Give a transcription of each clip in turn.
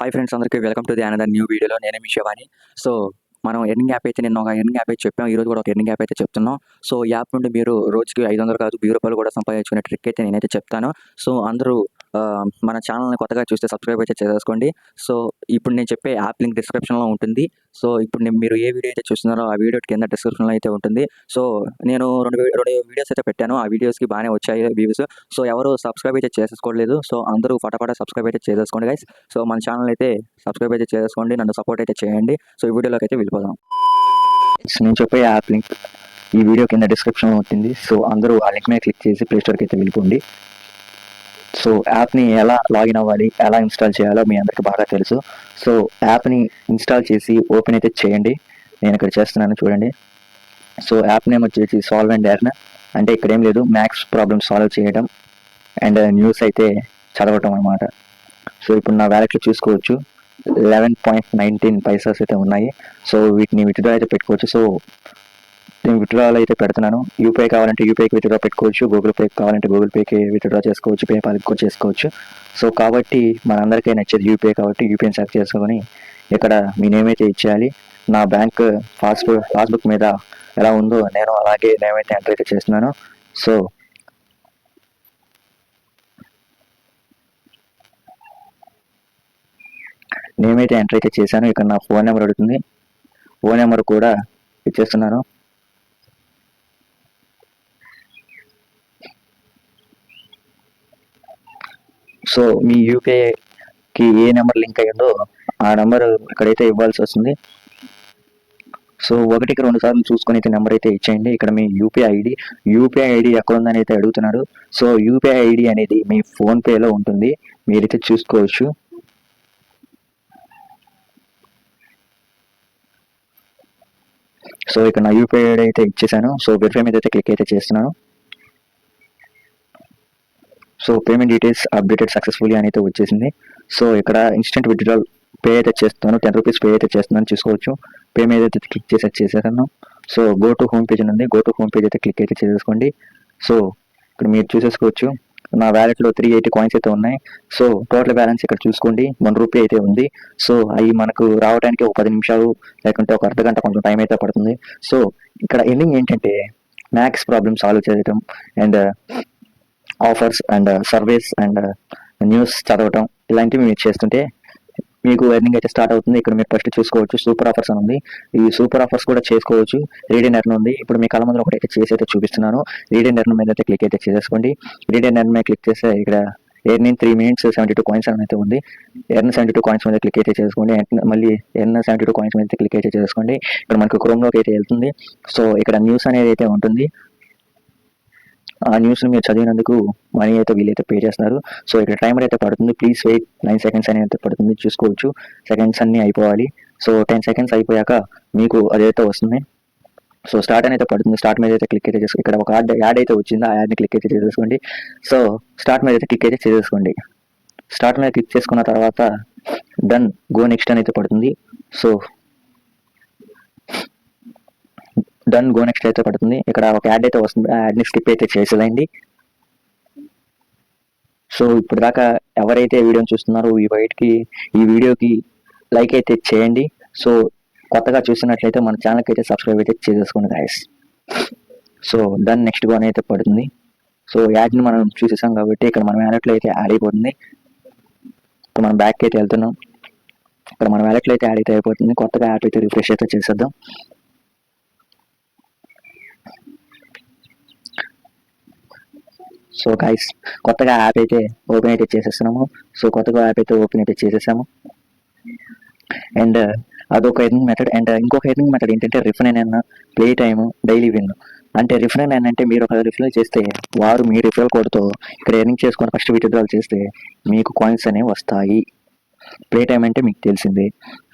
Hi friends, అందరికీ welcome to the another new వీడియోలో. నేనే మీ శివాని. సో మనం ఎర్నింగ్ యాప్ అయితే నిన్న ఒక ఎర్నింగ్ యాప్ అయితే చెప్పాం. ఈరోజు కూడా ఒక ఎర్నింగ్ యాప్ అయితే చెప్తున్నాం. సో ఈ యాప్ నుండి మీరు రోజుకి 500 కాదు రూ. 1000 కూడా సంపాదించుకునే ట్రిక్ అయితే నేనైతే చెప్తాను. సో అందరూ మన ఛానల్ని కొత్తగా చూస్తే సబ్స్క్రైబ్ అయితే చేసుకోండి. సో ఇప్పుడు నేను చెప్పే యాప్ లింక్ డిస్క్రిప్షన్లో ఉంటుంది. సో ఇప్పుడు మీరు ఏ వీడియో అయితే చూస్తున్నారో ఆ వీడియో కింద డిస్క్రిప్షన్లో అయితే ఉంటుంది. సో నేను రెండు వీడియోస్ అయితే పెట్టాను. ఆ వీడియోస్కి బాగానే వచ్చాయి వ్యూస్. సో ఎవరు సబ్స్క్రైబ్ అయితే చేసుకోలేదు. సో అందరూ ఫటాఫట సబ్స్క్రైబ్ అయితే చేసుకోండి గైస్. సో మన ఛానల్ అయితే సబ్స్క్రైబ్ అయితే చేసుకోండి, నన్ను సపోర్ట్ అయితే చేయండి. సో ఈ వీడియోలోకి అయితే వెళ్ళిపోదాం. నేను చెప్పే యాప్ లింక్ ఈ వీడియో కింద డిస్క్రిప్షన్లో ఉంటుంది. సో అందరూ ఆ లింక్ మీద క్లిక్ చేసి ప్లే స్టోర్కి అయితే వెళ్ళిపోండి. సో యాప్ని ఎలా లాగిన్ అవ్వాలి, ఎలా ఇన్స్టాల్ చేయాలో మీ అందరికీ బాగా తెలుసు. సో యాప్ని ఇన్స్టాల్ చేసి ఓపెన్ అయితే చేయండి. నేను ఇక్కడ చేస్తున్నాను చూడండి. సో యాప్ నేమ్ వచ్చేసి సాల్వ్ అండ్ ఎర్న్. అంటే ఇక్కడ ఏం లేదు, మ్యాథ్స్ ప్రాబ్లమ్ సాల్వ్ చేయడం అండ్ న్యూస్ అయితే చదవటం అన్నమాట. సో ఇప్పుడు నా వ్యాలెట్లో చూసుకోవచ్చు 11.19 పైసాస్ అయితే ఉన్నాయి. సో వీటిని విత్డ్రా అయితే పెట్టుకోవచ్చు. సో నేను విత్డ్రాలో అయితే పెడుతున్నాను. యూపీఐ కావాలంటే యూపీఐకి విత్డ్రా పెట్టుకోవచ్చు, గూగుల్ పే కావాలంటే గూగుల్ పేకి విత్డ్రా చేసుకోవచ్చు, పేపాల్కి కూడా చేసుకోవచ్చు. సో కాబట్టి మనందరికీ నచ్చేది యూపీఐ కాబట్టి యూపీఐని సెలెక్ట్ చేసుకొని ఇక్కడ మీ నేమ్ అయితే ఇచ్చేయాలి. నా బ్యాంక్ పాస్బుక్ మీద ఎలా ఉందో నేను అలాగే నేమ్ అయితే ఎంటర్ అయితే చేస్తున్నాను. సో నేమ్ అయితే ఎంటర్ అయితే చేశాను. ఇక్కడ నా ఫోన్ నెంబర్ అడుగుతుంది, ఫోన్ నెంబర్ కూడా ఇచ్చేస్తున్నాను. సో మీ యూపీఐకి ఏ నెంబర్ లింక్ అయ్యిందో ఆ నెంబర్ ఇక్కడైతే ఇవ్వాల్సి వస్తుంది. సో 1కి 2 సార్లు చూసుకొని అయితే నెంబర్ అయితే ఇచ్చేయండి. ఇక్కడ మీ యూపీఐ ఐడి ఎక్కడ ఉందని అయితే అడుగుతున్నారు. సో యూపీఐ ఐడి అనేది మీ ఫోన్పేలో ఉంటుంది, మీరైతే చూసుకోవచ్చు. సో ఇక్కడ నా యూపీఐ ఐడి అయితే ఇచ్చేసాను. సో వెరిఫై మీద అయితే క్లిక్ అయితే చేస్తున్నాను. So payment details updated successfully అని అయితే వచ్చేసింది. సో ఇక్కడ ఇన్స్టెంట్ విత్డ్రాల్ పే అయితే చేస్తాను, 10 రూపీస్ పే అయితే చేస్తున్నాను చూసుకోవచ్చు. పే మీద అయితే క్లిక్ చేసేసాను. So go to home page ఉంది, గో టు హోమ్ పేజ్ అయితే క్లిక్ అయితే చేసేసుకోండి. సో ఇక్కడ మీరు చూసేసుకోవచ్చు నా వ్యాలెట్లో 380 కాయిన్స్ అయితే ఉన్నాయి. సో టోటల్ బ్యాలెన్స్ ఇక్కడ చూసుకోండి 1 రూపీ అయితే ఉంది. సో అవి మనకు రావడానికి ఒక 10 నిమిషాలు లేకుంటే ఒక అర్ధగంట కొంచెం టైం అయితే పడుతుంది. సో ఇక్కడ ఎండింగ్ ఏంటంటే మ్యాథ్స్ ప్రాబ్లమ్ సాల్వ్ చేయడం and offers and surveys and news చదవటం ఇలాంటివి మీరు చేస్తుంటే మీకు ఎర్నింగ్ అయితే స్టార్ట్ అవుతుంది. ఇక్కడ మీరు ఫస్ట్ చూసుకోవచ్చు సూపర్ ఆఫర్స్ అని ఉంది. ఈ సూపర్ ఆఫర్స్ కూడా చేసుకోవచ్చు. రీడ్ అండ్ ఎర్న్ ఉంది. ఇప్పుడు మీ కళ్ళ ముందు ఒకటైతే చేసి అయితే చూపిస్తున్నాను. రీడ్ అండ్ ఎర్న్ మీద అయితే క్లిక్ అయితే చేసేసుకోండి. రీడ్ అండ్ ఎర్న్ మీద క్లిక్ చేస్తే ఇక్కడ ఎర్నింగ్ 3 minutes 72 కాయిన్స్ అని అయితే ఉంది. ఎర్న్ 72 కాయిన్స్ మీద క్లిక్ అయితే చేసుకోండి. మళ్ళీ ఎర్న్ 72 కాయిన్స్ మీద క్లిక్ అయితే చేసుకోండి. ఇక్కడ మనకు క్రోమ్లోకి అయితే వెళ్తుంది. సో ఇక్కడ న్యూస్ అనేది అయితే ఉంటుంది. ఆ న్యూస్ని మీరు చదివినందుకు మనీ అయితే వీళ్ళైతే పే చేస్తున్నారు. సో ఇక్కడ టైమర్ అయితే పడుతుంది. ప్లీజ్ వెయిట్ 9 seconds అని అయితే పడుతుంది చూసుకోవచ్చు. సెకండ్స్ అన్నీ అయిపోవాలి. సో 10 seconds అయిపోయాక మీకు అదైతే వస్తుంది. సో స్టార్ట్ అని అయితే పడుతుంది. స్టార్ట్ మీద అయితే క్లిక్ అయితే చేసుకోండి. ఇక్కడ ఒక యాడ్ అయితే వచ్చింది, ఆ యాడ్ని క్లిక్ అయితే చేసేసుకోండి. సో స్టార్ట్ మీద అయితే క్లిక్ అయితే చేసేసుకోండి. స్టార్ట్ మీద క్లిక్ చేసుకున్న తర్వాత డన్ గో నెక్స్ట్ అని అయితే పడుతుంది. సో డన్ గో నెక్స్ట్ అయితే పడుతుంది. ఇక్కడ ఒక యాడ్ అయితే వస్తుంది, ఆ యాడ్ని స్కిప్ అయితే చేసేయండి. సో ఇప్పుడు దాకా ఎవరైతే వీడియోని చూస్తున్నారో ఈ వీడియోకి లైక్ అయితే చేయండి. సో కొత్తగా చూసినట్లయితే మన ఛానల్కి అయితే సబ్స్క్రైబ్ అయితే చేసేసుకోండి guys. So done next go అని అయితే పడుతుంది. సో యాడ్ని మనం చూసేసాం కాబట్టి ఇక్కడ మన వ్యాలెట్లో అయితే యాడ్ అయిపోతుంది. ఇక్కడ మనం బ్యాక్ అయితే వెళ్తున్నాం. ఇక్కడ మన వ్యాలెట్లో అయితే యాడ్ అయితే అయిపోతుంది. కొత్తగా యాడ్ అయితే రిఫ్రెష్ అయితే చేసేద్దాం. సో గైస్ కొత్తగా యాప్ అయితే ఓపెన్ అయితే చేసేస్తున్నాము. సో కొత్తగా యాప్ అయితే ఓపెన్ అయితే చేసేసాము. అండ్ అదొక ఎర్నింగ్ మెథడ్. అండ్ ఇంకొక ఎర్నింగ్ మెథడ్ ఏంటంటే refer and play time daily win. అంటే రిఫర్ అండ్ అంటే మీరు ఒక రిఫరల్ చేస్తే వారు మీ రిఫరల్ కోడ్తో ఇక్కడ ఎర్నింగ్ చేసుకొని ఫస్ట్ విత్డ్రాల్ చేస్తే మీకు కాయిన్స్ అనేవి వస్తాయి. ప్లే టైమ్ అంటే మీకు తెలిసిందే.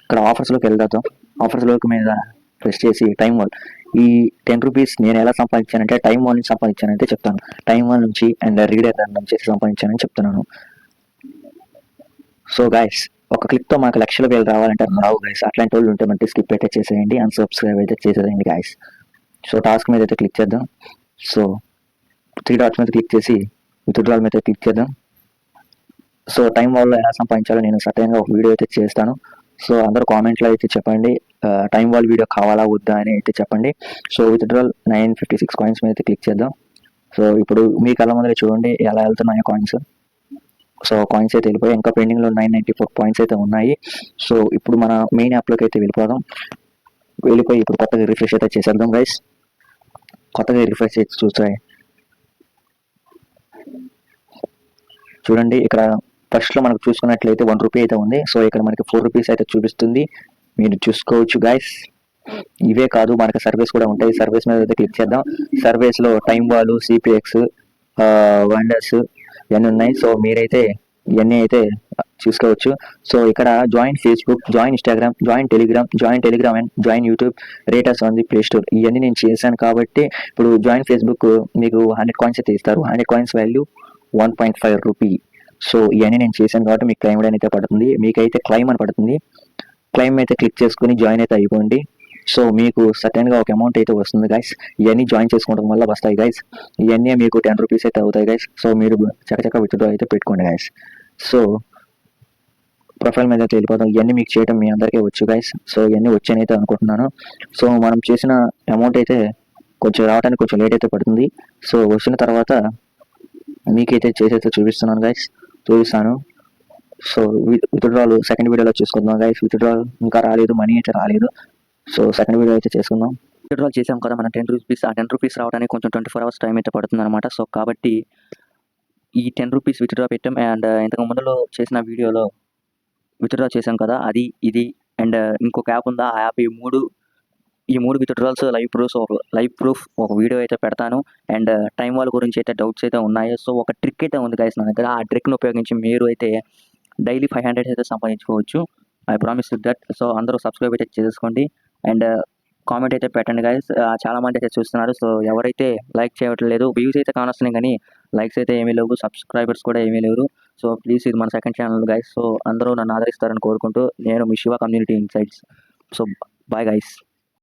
ఇక్కడ ఆఫర్స్లోకి వెళ్దాం. ఆఫర్స్లోకి మీద ప్రెస్ చేసి టైమ్ వాల్ ఈ 10 రూపీస్ నేను ఎలా సంపాదించానంటే టైం వాల్ నుంచి సంపాదించానంటే చెప్తాను. టైం వాల్ నుంచి అండ్ రీడర్ నుంచి సంపాదించానని చెప్తున్నాను. సో గైస్ ఒక క్లిక్తో మాకు లక్షల వేలు రావాలంటే రావు గైస్. అట్లాంటి వాళ్ళు ఉంటే మనకి స్కిప్ అయితే చేసేయండి, అన్సబ్స్క్రైబ్ అయితే చేసేయండి గైస్. సో టాస్క్ మీద అయితే క్లిక్ చేద్దాం. సో 3 dots మీద క్లిక్ చేసి విత్డ్రాల్ మీద క్లిక్ చేద్దాం. సో టైం వల్ల ఎలా సంపాదించాలో నేను సర్టెన్గా ఒక వీడియో అయితే చేస్తాను. సో అందరూ కామెంట్లో అయితే చెప్పండి, టైం వాల్ వీడియో కావాలా వద్దా అని అయితే చెప్పండి. సో విత్డ్రాల్ 956 కాయిన్స్ మీద అయితే క్లిక్ చేద్దాం. సో ఇప్పుడు మీ కళ్ళ ముందర చూడండి ఎలా వెళ్తున్నాయో కాయిన్స్. సో కాయిన్స్ అయితే వెళ్ళిపోయి ఇంకా పెండింగ్లో 994 పాయింట్స్ అయితే ఉన్నాయి. సో ఇప్పుడు మన మెయిన్ యాప్లోకి అయితే వెళ్ళిపోయి ఇప్పుడు కొత్తగా రిఫ్రెష్ అయితే చేసేద్దాం గైస్. కొత్తగా రిఫ్రెష్ అయితే చూడండి ఇక్కడ ఫస్ట్లో మనకు చూసుకున్నట్లయితే 1 రూపీ అయితే ఉంది. సో ఇక్కడ మనకి 4 రూపీస్ అయితే చూపిస్తుంది, మీరు చూసుకోవచ్చు గైస్. ఇవే కాదు మనకి సర్వీస్ కూడా ఉంటాయి. సర్వీస్ మీద అయితే క్లిక్ చేద్దాం. సర్వీస్లో టైం వాల్, సిపిఎక్స్, వండర్స్ ఇవన్నీ ఉన్నాయి. సో మీరైతే ఇవన్నీ అయితే చూసుకోవచ్చు. సో ఇక్కడ join Facebook, join Instagram, join Telegram and join YouTube, raters on the play store ఇవన్నీ నేను చేశాను కాబట్టి ఇప్పుడు జాయిన్ ఫేస్బుక్ మీకు 100 కాయిన్స్ అయితే ఇస్తారు. 100 కాయిన్స్ వాల్యూ 1.5 రూపీ. సో ఇవన్నీ నేను చేశాను కాబట్టి మీకు క్లైమ్ అయితే పడుతుంది. మీకైతే క్లైమ్ అని పడుతుంది. క్లైమ్ అయితే క్లిక్ చేసుకుని జాయిన్ అయితే అయిపోండి. సో మీకు సర్టెన్గా ఒక అమౌంట్ అయితే వస్తుంది గైస్. ఇవన్నీ జాయిన్ చేసుకోవడం వల్ల వస్తాయి గైస్. ఇవన్నీ మీకు 10 రూపీస్ అయితే అవుతాయి గైస్. సో మీరు చక్కచక్క విత్డ్రా అయితే పెట్టుకోండి గైస్. సో ప్రొఫైల్ మీద అయితే వెళ్ళిపోతాం. ఇవన్నీ మీకు చేయడం మీ అందరికీ వచ్చు గైస్. సో ఇవన్నీ వచ్చాయని అయితే అనుకుంటున్నాను. సో మనం చేసిన అమౌంట్ అయితే కొంచెం రావడానికి కొంచెం లేట్ అయితే పడుతుంది. సో వచ్చిన తర్వాత మీకైతే చేసైతే చూపిస్తాను. సో విత్డ్రాల్ సెకండ్ వీడియోలో చూసుకుందాం గైస్. విత్డ్రాల్ ఇంకా రాలేదు, మనీ అయితే రాలేదు. సో సెకండ్ వీడియో అయితే చేసుకుందాం. విత్డ్రాల్ చేసాం కదా మనం 10 రూపీస్. ఆ 10 రూపీస్ రావడానికి కొంచెం 24 అవర్స్ టైం అయితే పడుతుంది అనమాట. సో కాబట్టి ఈ 10 రూపీస్ విత్డ్రా పెట్టాం. అండ్ ఇంతకు ముందులో చేసిన వీడియోలో విత్డ్రా చేసాం కదా, అది ఇది అండ్ ఇంకొక యాప్ ఉందా, ఆ యాప్ ఈ మూడు విత్డ్రాల్స్ లైవ్ ప్రూఫ్ ఒక వీడియో అయితే పెడతాను. అండ్ టైం వాళ్ళ గురించి అయితే డౌట్స్ అయితే ఉన్నాయి. సో ఒక ట్రిక్ అయితే ఉంది గైస్ నా దగ్గర. ఆ ట్రిక్ను ఉపయోగించి మీరు అయితే డైలీ 500 అయితే సంపాదించుకోవచ్చు. I promise that. సో అందరూ సబ్స్క్రైబ్ అయితే చేసుకోండి అండ్ కామెంట్ అయితే పెట్టండి గైస్. చాలా మంది అయితే చూస్తున్నారు. సో ఎవరైతే లైక్ చేయట్లేదు, వ్యూస్ అయితే కానొస్తున్నాయి కానీ లైక్స్ అయితే ఏమీ లేవు, సబ్స్క్రైబర్స్ కూడా ఏమీ లేరు. సో ప్లీజ్ ఇది మన సెకండ్ ఛానల్ గైస్. సో అందరూ నన్ను ఆదరిస్తారని కోరుకుంటూ నేను మీ Shiva community insights. So bye guys.